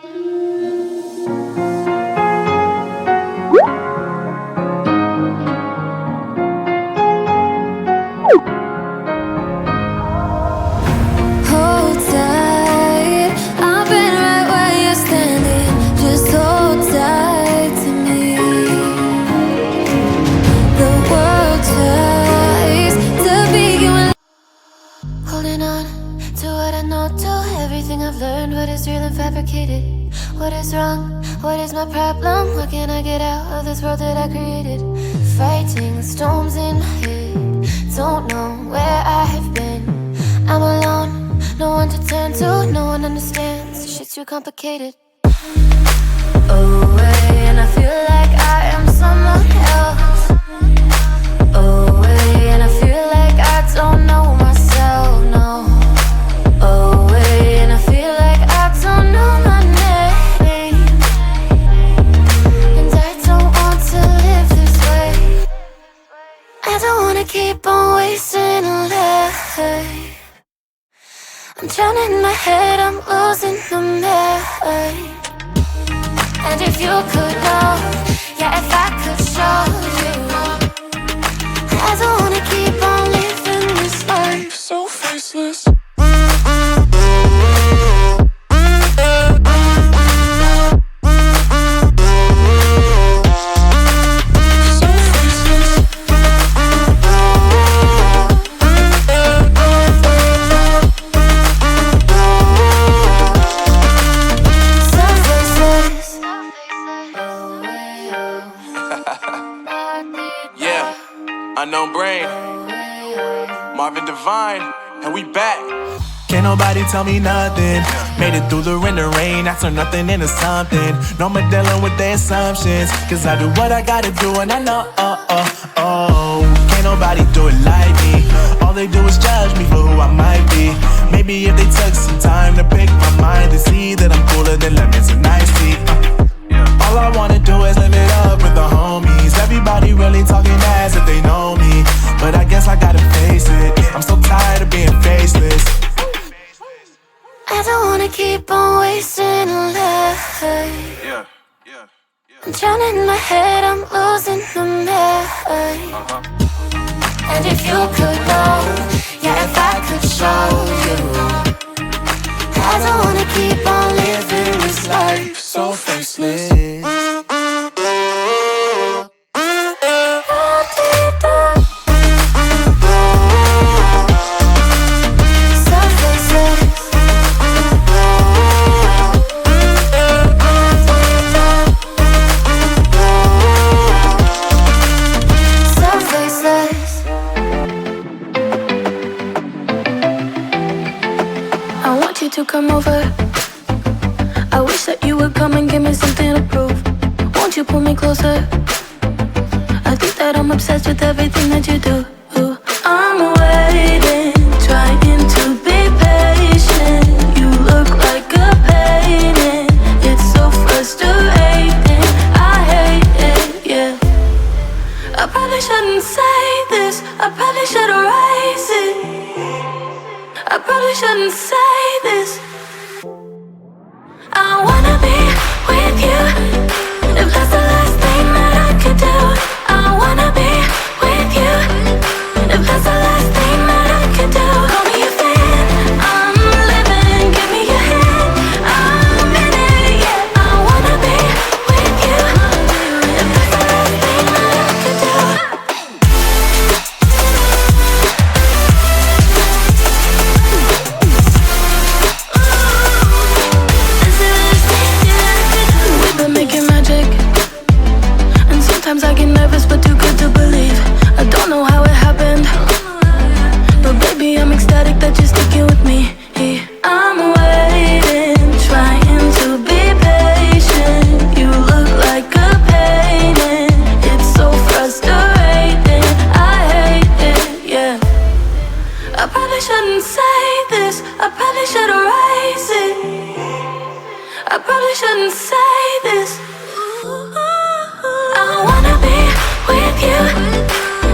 Hold tight, I've been right where you're standing. Just hold tight to me. The world tries to be you and holding on to what I know, to everything I've learned. What is real and fabricated? What is wrong? What is my problem? What can I get out of this world that I created? Fighting storms in my head, don't know where I have been. I'm alone, no one to turn to, no one understands. Shit's too complicated. Away, and I feel like I am someone else. Away, and I feel like I don't know myself, no. Away, and I feel like I don't know my name. And I don't want to live this way. I don't wanna keep on wasting a life. I'm drowning in my head, I'm losing the mind. And if you could know, yeah, if I could show you, I don't wanna keep on living this life so faceless. Unknown Brain, Marvin Divine, and we back. Can't nobody tell me nothing. Made it through the rain and rain, I turn nothing into something. No more dealing with their assumptions, cause I do what I gotta do and I know, can't nobody do it like me. All they do is judge me for who I might be. Maybe if they took some time to pick my mind, to see that I'm cooler than lemons and iced tea. All I wanna do is live it up with the homies. Everybody really talking as if they know me, but I guess I gotta face it. I'm so tired of being faceless. I don't wanna keep on wasting a life. I'm drowning in my head, I'm losing the mind. And if you could know, yeah, if I could show you, I don't wanna keep on living this life so faceless. To come over, I wish that you would come and give me something to prove. Won't you pull me closer? I think that I'm obsessed with everything that you do. I'm waiting, trying to be patient. You look like a painting, it's so frustrating. I hate it, yeah. I probably shouldn't say this, I probably should erase it. I probably shouldn't say this. I wanna be with you, if that's the last thing that I could do. I wanna be with you, if that's the last thing that I could do. Call me a fan, I'm living, give me your hand, I'm in it, yeah. I wanna be with you, if that's the last thing that I could do. Sometimes I get nervous but too good to believe. I don't know how it happened, but baby I'm ecstatic that you're sticking with me. I'm waiting, trying to be patient. You look like a painting, it's so frustrating. I hate it, yeah. I probably shouldn't say this, I probably should erase it. I probably shouldn't say this. I wanna be with you,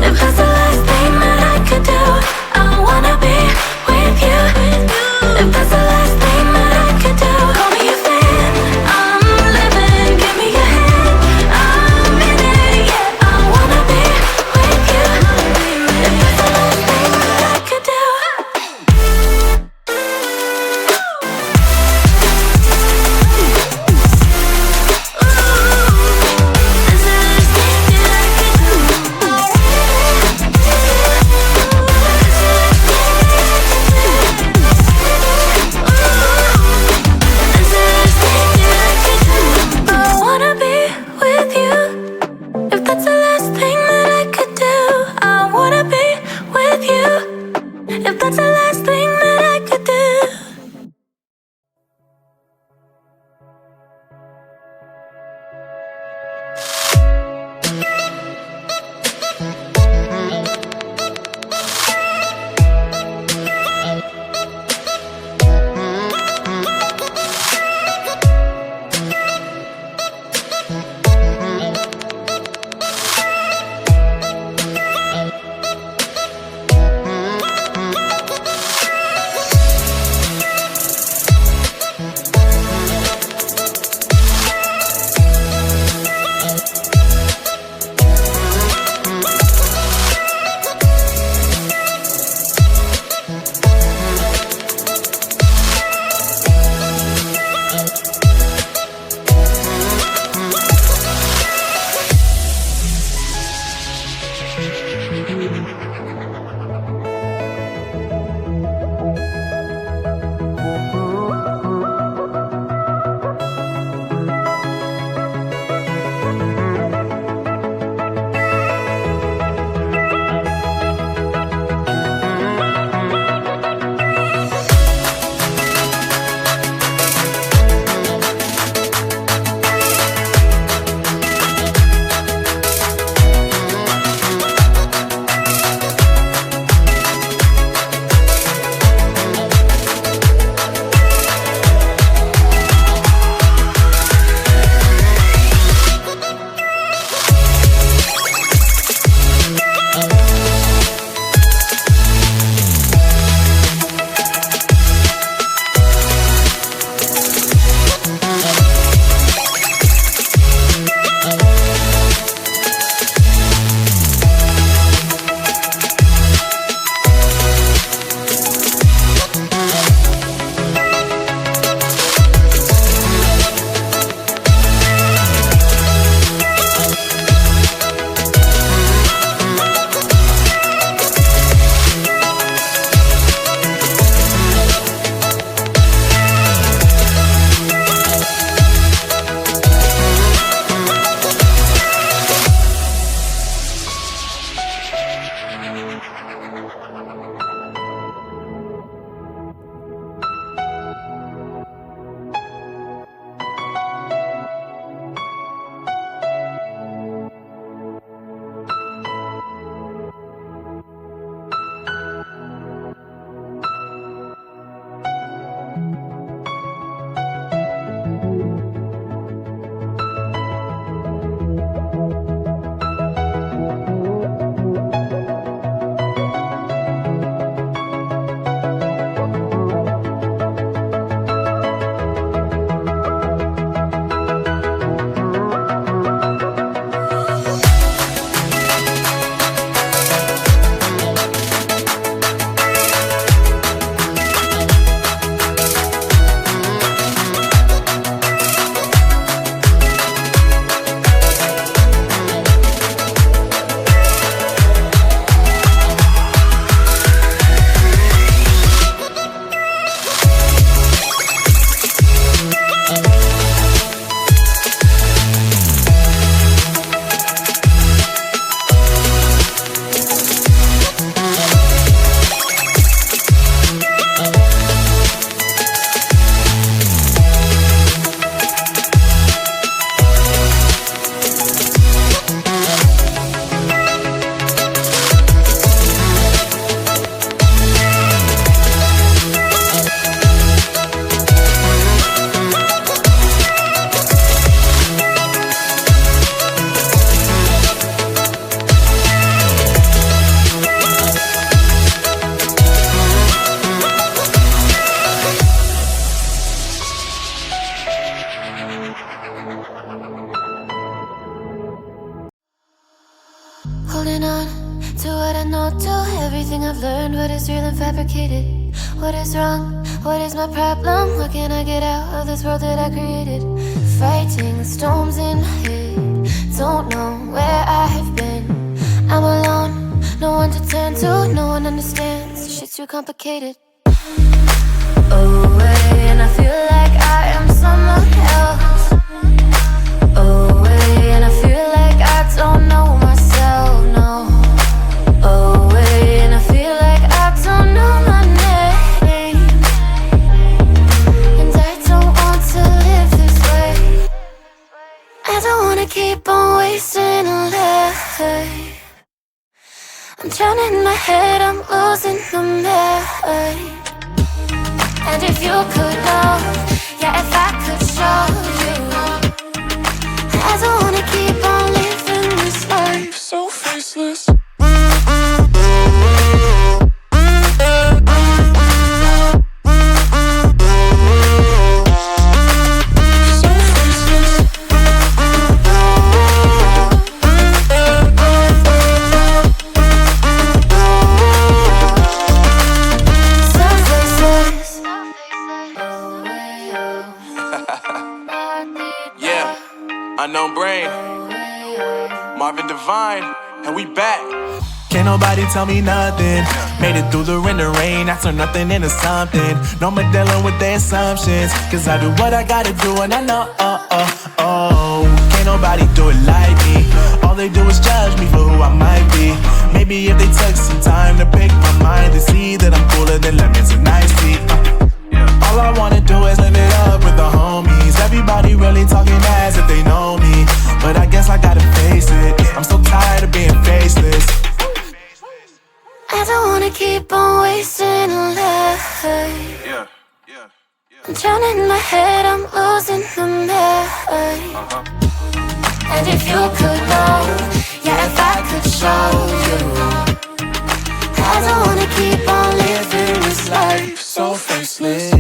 if that's the last thing that I could do. I wanna be with you, if that's the last thing that I could do. Call me a fan, Holding on to what I know, to everything I've learned. What is real and fabricated? What is wrong? What is my problem? What can I get out of this world that I created? Fighting the storms in my head. Don't know where I have been. I'm alone, no one to turn to. No one understands, shit's too complicated. Away, and I feel like I am someone else. Away, and I feel like I don't know myself, no. Away, and I feel like I don't know my name. And I don't want to live this way. I don't wanna keep on wasting a life. I'm drowning in my head, I'm losing the mind. And if you could know, yeah, if I could show you, I don't wanna keep on living this life so faceless. Unknown brain, Marvin Divine, and we back. Can't nobody tell me nothing. Made it through the rain and rain, I turn nothing into something. No more dealing with their assumptions, cause I do what I gotta do and I know, can't nobody do it like me. All they do is judge me for who I might be. Maybe if they took some time to pick my mind, they see that I'm cooler than lemons and iced tea. All I wanna do is live it up with the homies. Everybody really talking as if they know me, but I guess I gotta face it. I'm so tired of being faceless. I don't wanna keep on wasting a life. I'm drowning in my head, I'm losing the mind. And if you could know, yeah, if I could show you, I don't wanna keep on living this life so faceless.